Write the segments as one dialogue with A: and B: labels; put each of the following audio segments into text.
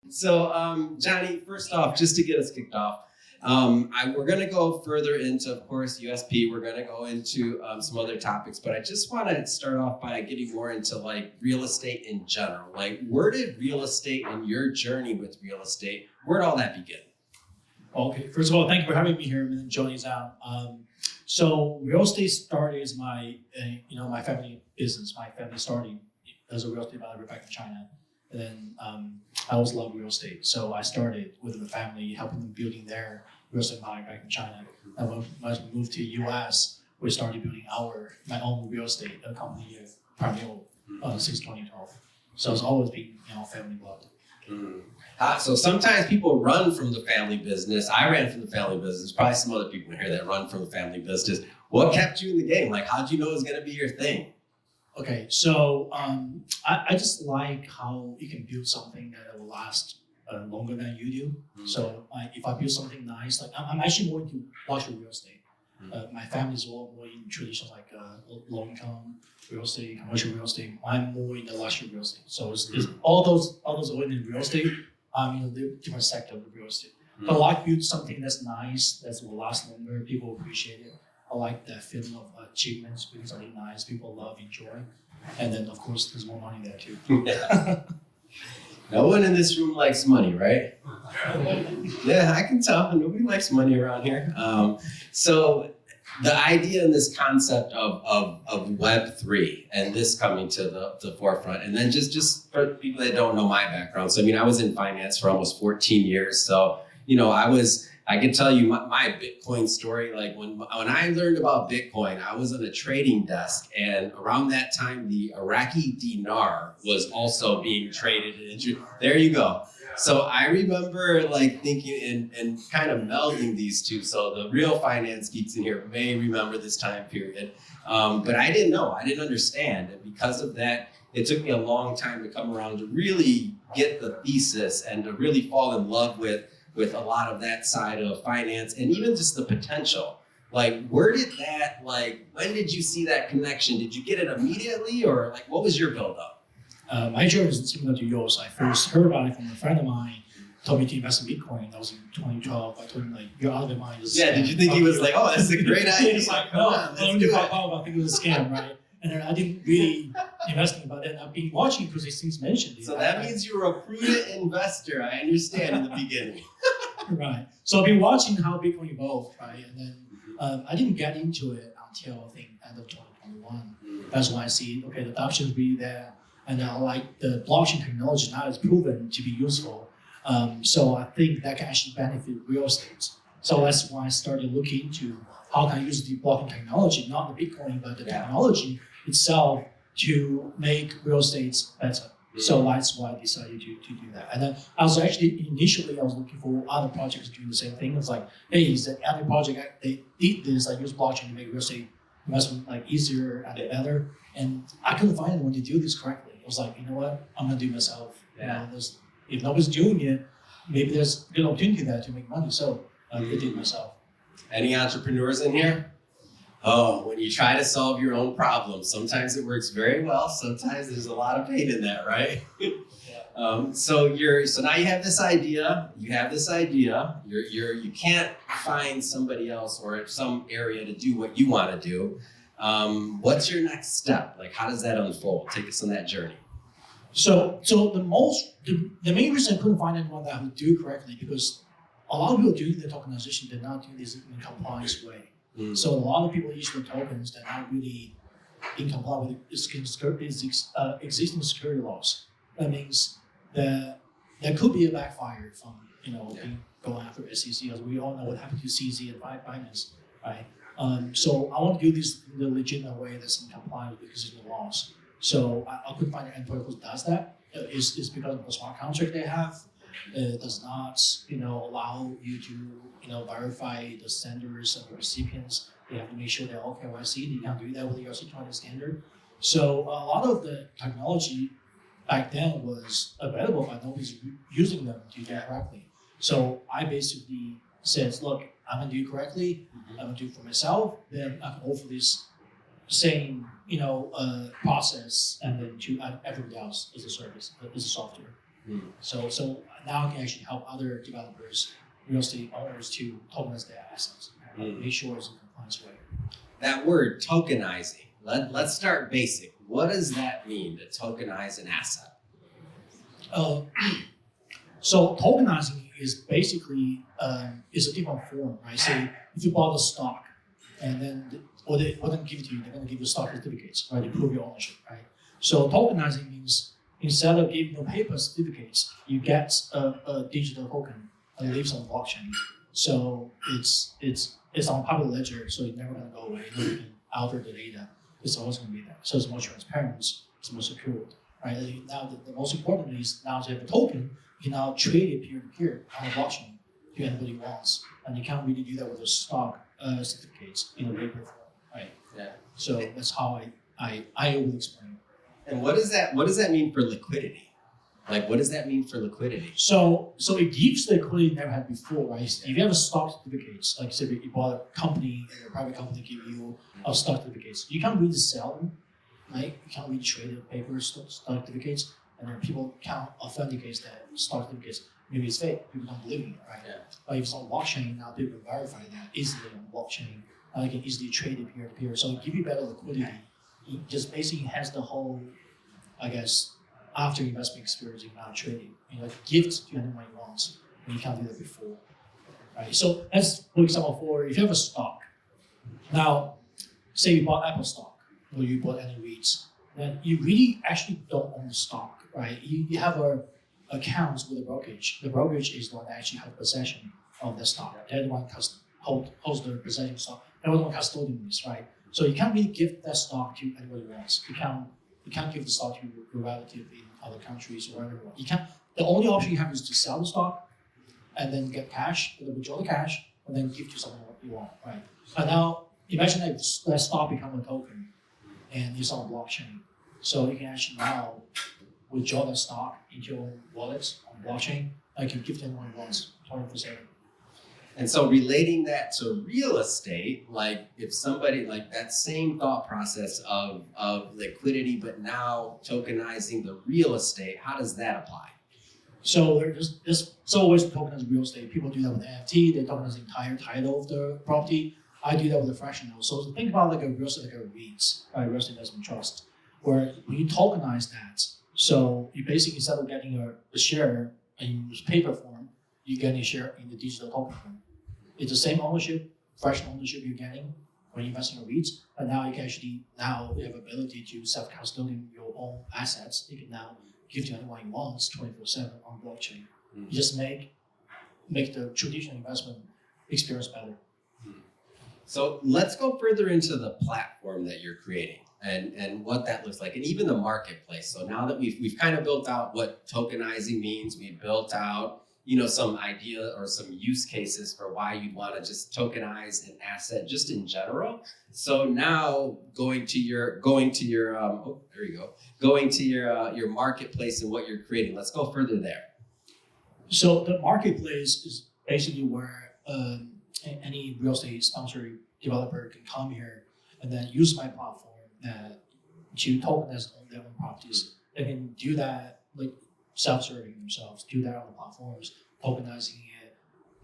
A: So, Johnny, first off, just to get us kicked off, we're going to go further into, of course, USP. We're going to go into some other topics, but I just want to start off by getting more into like real estate in general. Like, where did real estate and your journey with real estate, where did all that begin?
B: Okay, first of all, thank you for having me here and joining us out. So real estate started as my family business. My family started as a real estate developer back in China. And then I always loved real estate. So I started with the family, helping them building their real estate empire back in China. And when I moved to US, we started building my own real estate company, primarily since 2012. So it's always been family blood.
A: So sometimes people run from the family business. I ran from the family business. Probably some other people here that run from the family business. What kept you in the game? Like, how'd you know it was going to be your thing?
B: Okay, so I just like how you can build something that will last longer than you do. Mm-hmm. So if I build something nice, like I'm actually more into luxury real estate. Mm-hmm. My family's all more in traditional like low-income real estate, commercial real estate. I'm more in the luxury real estate. So it's all those are in real estate. The different sector of the real estate. Mm-hmm. But I like build something that's nice, that will last longer. People appreciate it. I like that feeling of achievements, doing something nice, people love, enjoy. And then, of course, there's more money there too.
A: Yeah. No one in this room likes money, right? Yeah, I can tell. Nobody likes money around here. So the idea and this concept of Web3 and this coming to the forefront, and then just for people that don't know my background. So, I was in finance for almost 14 years. So, I can tell you my Bitcoin story. Like when I learned about Bitcoin, I was on a trading desk, and around that time, the Iraqi dinar was also being traded. There you go. So I remember like thinking and kind of melding these two. So the real finance geeks in here may remember this time period, but I didn't know. I didn't understand, and because of that, it took me a long time to come around to really get the thesis and to really fall in love with a lot of that side of finance and even just the potential. Like, when did you see that connection? Did you get it immediately, or like, what was your build-up?
B: My journey is similar to yours. I first heard about it from a friend of mine, told me to invest in Bitcoin. That was in 2012. I told him, like, you're out of your mind.
A: Yeah, did you think he was like, oh, that's a great idea?
B: He's like, no, I think it was a scam, right? And then I didn't really invest in it, but then I've been watching because these things mentioned it.
A: So that means you were a prudent investor, I understand, in the beginning.
B: Right. So I've been watching how Bitcoin evolved, right? And then I didn't get into it until, I think, end of 2021. That's when I see, okay, the adoption is really there. And I like the blockchain technology now is proven to be useful. So I think that can actually benefit real estate. So that's why I started looking into how can I use the blockchain technology, not the Bitcoin, but the technology itself to make real estate better. So that's why I decided to do that. And then I was actually, initially, I was looking for other projects doing the same thing. It's like, hey, is there any project, they did this, I use blockchain to make real estate investment like easier and better. And I couldn't find anyone to do this correctly. I was like, you know what, I'm gonna do it myself. Yeah. If nobody's doing it, maybe there's a good opportunity there to make money. So I did it myself.
A: Any entrepreneurs in here? Oh, when you try to solve your own problem, sometimes it works very well. Sometimes there's a lot of pain in that, right?
B: Yeah.
A: So now you have this idea. You can't find somebody else or some area to do what you want to do. What's your next step? Like, how does that unfold? Take us on that journey.
B: So the main reason I couldn't find anyone that would do it correctly because a lot of people doing the tokenization did not do this in a compliance way. So a lot of people issue tokens that are not really in compliance with existing security laws. That means that there could be a backfire from going after SEC, as we all know what happened to CZ and Binance, right? So I want to do this in the legitimate way that's in compliance with existing laws. So I couldn't find an employer who does that. It's because of the smart contract they have. It does not, allow you to, verify the senders and the recipients. They have to make sure they're all KYC. You can't do that with the ERC-20 standard. So a lot of the technology back then was available, but nobody's using them to do it correctly. So I basically said, look, I'm gonna do it correctly. I'm gonna do it for myself. Then I can offer this same, process, and then to everybody else as a service, as a software. So now I can actually help other developers, real estate owners to tokenize their assets, make sure it's in compliance way.
A: That word tokenizing. Let's start basic. What does that mean to tokenize an asset?
B: So tokenizing is basically is a different form, right? Say if you bought a stock, and then or they wouldn't give it to you, they're going to give you stock certificates, right, to prove your ownership, right? So tokenizing means instead of giving you paper certificates, you get a digital token that lives on blockchain. So it's on public ledger, so it's never going to go away. Nobody can alter the data. It's always going to be there. So it's more transparent. It's more secure, right? And now the most important is now to have a token. You can now trade it peer to peer on the blockchain to anybody wants, and you can't really do that with the stock certificates in a paper form, right?
A: Yeah.
B: So that's how I would explain.
A: And what does that mean for liquidity? Like, what does that mean for liquidity?
B: So it gives the liquidity you never had before, right? If you have a stock certificates, like say you bought a company and a private company give you a stock certificates, you can't really sell them, right? You can't really trade the paper stock certificates, and then people can't authenticate that stock certificates. Maybe it's fake. People don't believe in it, right?
A: Yeah.
B: But if it's on blockchain, now people can verify that easily on blockchain. Now you can easily trade it peer to peer. So it gives you better liquidity. It just basically has the whole, I guess, after investment experience, you can now trade it. You know, like gift to anyone you want, and you can't do that before, right? So that's, for example, for if you have a stock. Now, say you bought Apple stock or you bought any REITs, then you really actually don't own the stock, right? You have accounts with a brokerage. The brokerage is the one that actually has possession of the stock. They're the one holds the possession of stock. They're the one custodian this, right? So you can't really give that stock to anybody wants. You can't give the stock to your relative in other countries or wherever. You can't. The only option you have is to sell the stock and then get cash, and then withdraw the cash, and then give to someone what you want, right? But now imagine that stock become a token and it's on blockchain. So you can actually now withdraw that stock into your own wallet on blockchain. You can give to anyone you want 24/7.
A: And so relating that to real estate, like if somebody like that same thought process of liquidity, but now tokenizing the real estate, how does that apply?
B: So there's always tokenize real estate. People do that with NFT. They tokenize the entire title of the property. I do that with a fractional. So think about like a real estate, like a REIT, right? Real estate investment trust, where when you tokenize that, so you basically instead of getting a share in paper form, you get a share in the digital token form. It's the same ownership, fractional ownership you're getting when you invest in a REIT, but now you can actually you have ability to self-custodian your own assets. You can now give to anyone you want 24/7 on blockchain. You just make the traditional investment experience better.
A: So let's go further into the platform that you're creating and what that looks like, and even the marketplace. So now that we've kind of built out what tokenizing means, we've built out some idea or some use cases for why you'd want to just tokenize an asset just in general. So now going to your marketplace and what you're creating. Let's go further there.
B: So the marketplace is basically where any real estate sponsor developer can come here and then use my platform to tokenize their own properties. They can do that like self-serving themselves, do that on the platforms, tokenizing it,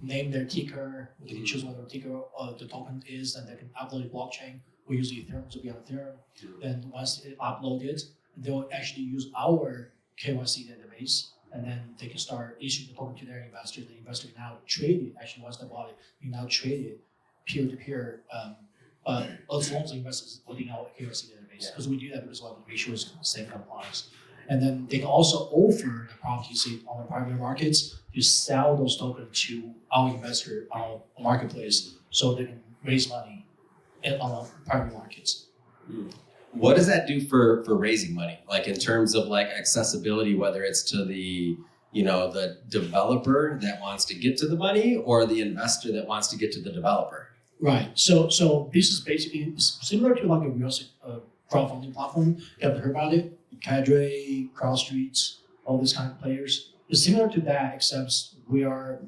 B: name their ticker, they can choose what their ticker the token is, and they can upload it blockchain. We use Ethereum to be on Ethereum. Then once it uploaded, they'll actually use our KYC database, and then they can start issuing the token to their investors. The investor can now trade it. Actually, once they bought it, you now trade it peer-to-peer. But as long as the investor is putting out a KYC database, because we do that because we want to make sure it's safe compliance. And then they can also offer the properties on the private markets to sell those tokens to our investor on the marketplace, so they can raise money on the private markets.
A: What does that do for raising money? Like in terms of like accessibility, whether it's to the developer that wants to get to the money or the investor that wants to get to the developer?
B: Right. So this is basically similar to like a real estate crowdfunding platform. You haven't heard about it? Cadre, CrowdStreet, all these kind of players. It's similar to that, except we are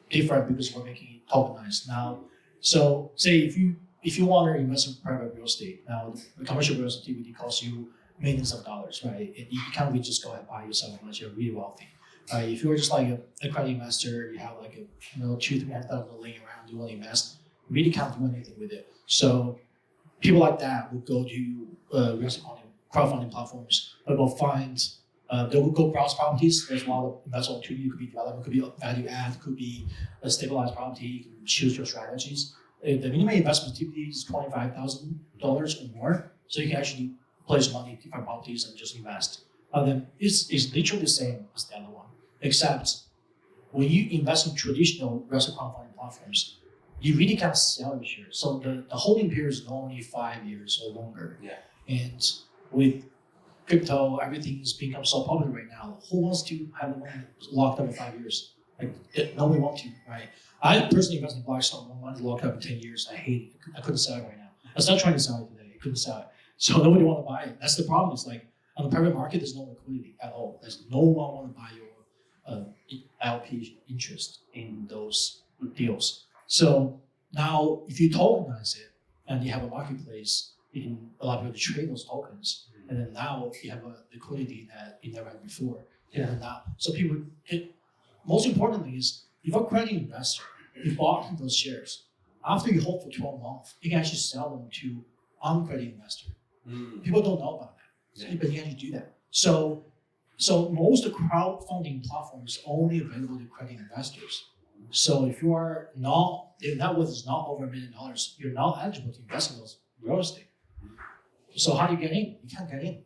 B: different because we're making it tokenized now. So say if you want to invest in private real estate, now the commercial real estate activity costs you millions of dollars, right? You can't really just go and buy yourself unless you're really wealthy. Right? If you're just like a credit investor, you have like a $2,000-3,000 laying around, you want to invest, you really can't do anything with it. So people like that will go to real estate crowdfunding platforms. They'll find, they'll go browse properties. There's a lot of investment opportunity. It could be development, could be value add, could be a stabilized property. You can choose your strategies. The minimum investment typically is $25,000 or more. So you can actually place money in different properties and just invest. Then it's literally the same as the other one, except when you invest in traditional real estate crowdfunding platforms, you really can't sell your shares. So the holding period is normally 5 years or longer.
A: Yeah.
B: And with crypto, everything's become so popular right now. Who wants to have the money locked up for 5 years? Like nobody wants to, right? I personally invest in Blackstone. My money's locked up in 10 years. I hate it. I couldn't sell it right now. I was not trying to sell it today. I couldn't sell it. So nobody want to buy it. That's the problem. It's like on the private market, there's no liquidity at all. There's no one want to buy your LP interest in those deals. So now, if you tokenize it and you have a marketplace, you can allow people to trade those tokens, and then now you have a liquidity that you never had before.
A: Yeah.
B: And now, so people. Most importantly is if you're a credit investor, you bought those shares. After you hold for 12 months, you can actually sell them to uncredited investor. People don't know about that, but you can actually do that. So most crowdfunding platforms only available to credit investors. So if your net worth is not over $1 million, you're not eligible to invest in those real estate. So how do you get in? You can't get in.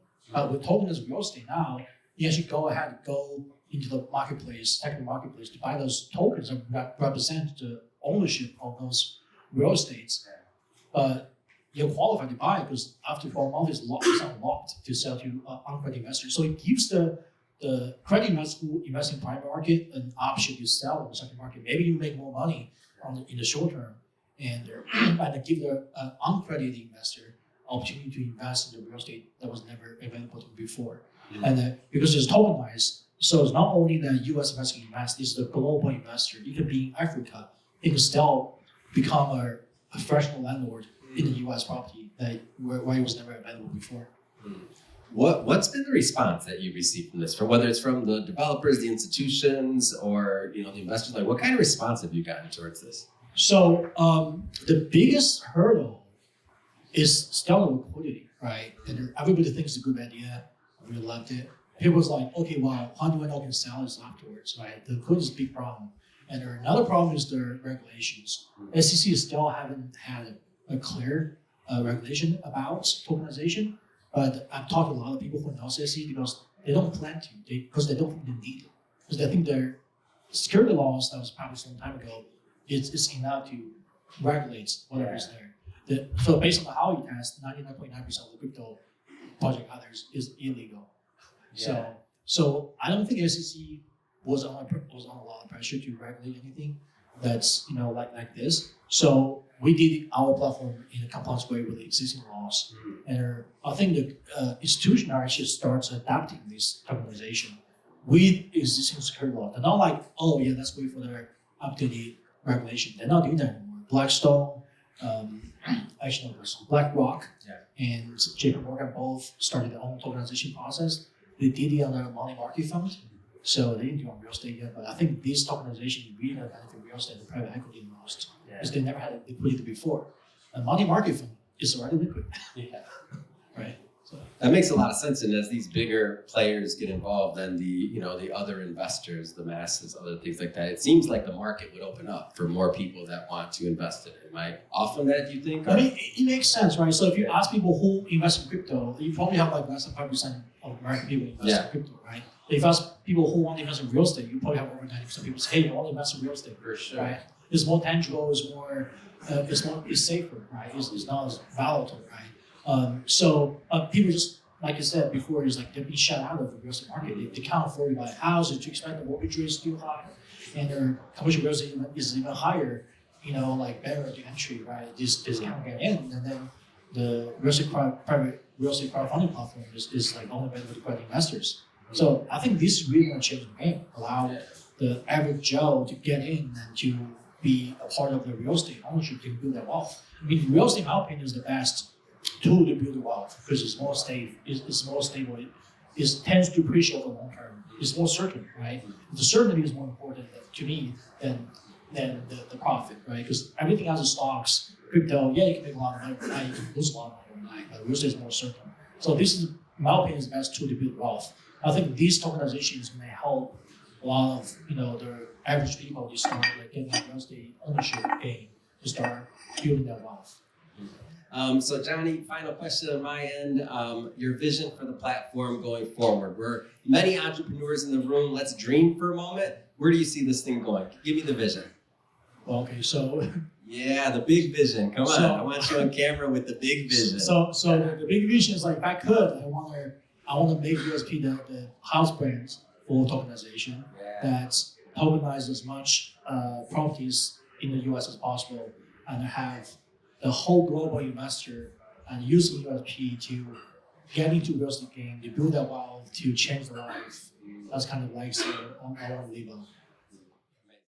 B: With tokenized real estate now, you actually go into the marketplace, technical marketplace, to buy those tokens that represent the ownership of those real estates. But you're qualified to buy it because after 12 months, it's unlocked to sell to uncredited investors. So it gives the credit investor who invest in private market an option to sell in the second market. Maybe you make more money in the short term, and give the uncredited investor opportunity to invest in the real estate that was never available to them before. Mm-hmm. And because it's tokenized, so it's not only the U.S. investor can invest, it's the global investor. You can be in Africa, you can still become a fractional landlord in the U.S. property where it was never available before.
A: What's been the response that you've received from this? For whether it's from the developers, the institutions, or the investors, like what kind of response have you gotten towards this?
B: So the biggest hurdle is still the liquidity, right? And everybody thinks it's a good idea. I really loved it. People's like, okay, well, how do I know I can sell this afterwards, right? The liquidity is a big problem. And another problem is the regulations. SEC still haven't had a clear regulation about tokenization, but I've talked to a lot of people who know SEC because they don't plan to, because they don't think they need it. Because they think their security laws that was published a long time ago is enough to regulate whatever is there. So based on the Howey test, 99.9% of the crypto project others is illegal. Yeah. So I don't think SEC was on a lot of pressure to regulate anything that's like this. So we did our platform in a compliance way with the existing laws, and I think the institution actually starts adapting this tokenization with existing security law. They're not like, oh yeah, let's wait for their updated regulation. They're not doing that anymore. Blackstone, actually no, BlackRock, and JP Morgan both started their own tokenization process. They did it on their money market fund, so they didn't do it on real estate yet. But I think this tokenization really going to benefit real estate and private equity the most, because they never had liquidity before. A money market fund is already liquid. Right. So
A: that makes a lot of sense. And as these bigger players get involved, then the other investors, the masses, other things like that, it seems like the market would open up for more people that want to invest in it. Am I off on that, do you think?
B: I mean, it makes sense, right? So if you ask people who invest in crypto, you probably have like less than 5% of American people invest in crypto, right? If you ask people who want to invest in real estate, you probably have over 90% of people say, hey, I want to invest in real estate.
A: For sure.
B: Right? It's more tangible, it's safer, right? It's not as volatile, right? So people just, like I said before, is like they're being shut out of the real estate market. They can't afford to buy a house, it's too expensive, the mortgage rate is too high, and their commercial real estate is even higher, like barrier to entry, right? Just can't get in. And then the private real estate crowdfunding platform is like only available to private investors. So I think this is really going to change the game, allow the average Joe to get in and to be a part of the real estate ownership to build their wealth. I mean, real estate, in my opinion, is the best tool to build wealth because it's more stable. It's more stable. tends to appreciate over the long term. It's more certain, right? The certainty is more important to me than the profit, right? Because everything else is stocks, crypto. Yeah, you can make a lot of money overnight, you can lose a lot of money overnight, but real estate is more certain. So this is, in my opinion, is the best tool to build wealth. I think these tokenizations may help a lot of the average people to start like getting a real estate ownership game to start building their wealth.
A: So Johnny, final question on my end. Your vision for the platform going forward. We're many entrepreneurs in the room. Let's dream for a moment. Where do you see this thing going? Give me the vision.
B: Well, okay, so
A: Yeah, the big vision. Come on,
B: So-
A: I want you on camera with the big vision.
B: so the big vision is like if I could, I want to make USP the house brands for tokenization
A: Yeah.
B: that tokenize as much properties in the US as possible and have the whole global investor and using USP to get into real estate game, to build that wealth, to change their life. That's kind of like I want to live on.